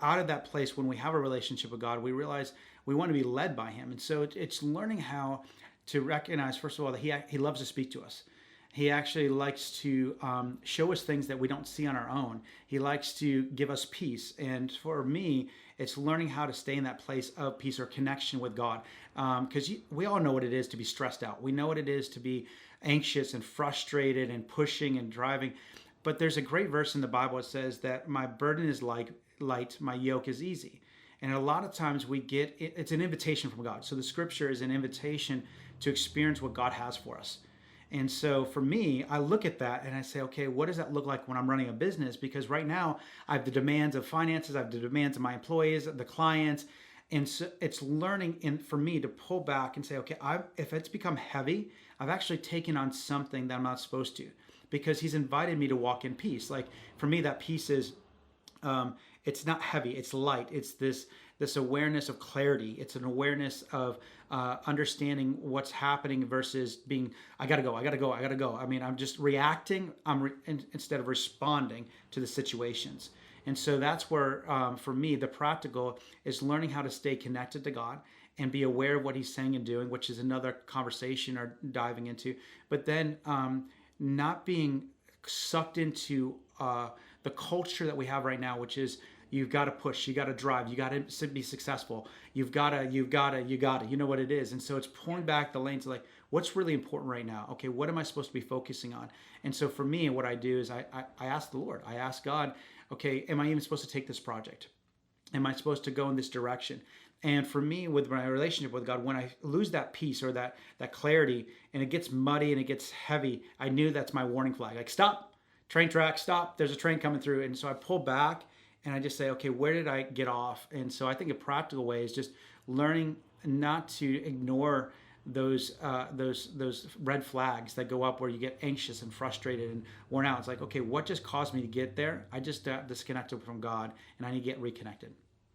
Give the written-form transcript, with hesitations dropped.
out of that place, when we have a relationship with God, we realize we want to be led by Him. And so it's learning how to recognize, first of all, that He loves to speak to us. He actually likes to show us things that we don't see on our own. He likes to give us peace. And for me, it's learning how to stay in that place of peace or connection with God. Because we all know what it is to be stressed out. We know what it is to be anxious and frustrated and pushing and driving. But there's a great verse in the Bible that says that my burden is light, my yoke is easy. And a lot of times it's an invitation from God. So the scripture is an invitation to experience what God has for us. And so for me, I look at that and I say, okay, what does that look like when I'm running a business? Because right now I have the demands of finances, I have the demands of my employees, the clients. And so it's learning for me to pull back and say, okay, if it's become heavy, I've actually taken on something that I'm not supposed to, because He's invited me to walk in peace. Like for me, that peace is, it's not heavy, it's light. It's this awareness of clarity. It's an awareness of understanding what's happening versus being, I gotta go. I mean, I'm just reacting instead of responding to the situations. And so that's where, for me, the practical is learning how to stay connected to God and be aware of what He's saying and doing, which is another conversation or diving into. But then not being sucked into the culture that we have right now, which is you've got to push, you got to drive, you got to be successful, you got to, you know what it is. And so it's pulling back the lanes, like what's really important right now? Okay, what am I supposed to be focusing on? And so for me, what I do is I ask the Lord, I ask God, okay, am I even supposed to take this project? Am I supposed to go in this direction? And for me, with my relationship with God, when I lose that peace or that clarity and it gets muddy and it gets heavy, I knew that's my warning flag. Like, stop, train track, stop, there's a train coming through. And so I pull back and I just say, okay, where did I get off? And so I think a practical way is just learning not to ignore those red flags that go up where you get anxious and frustrated and worn out. It's like, okay, what just caused me to get there? I just disconnected from God and I need to get reconnected.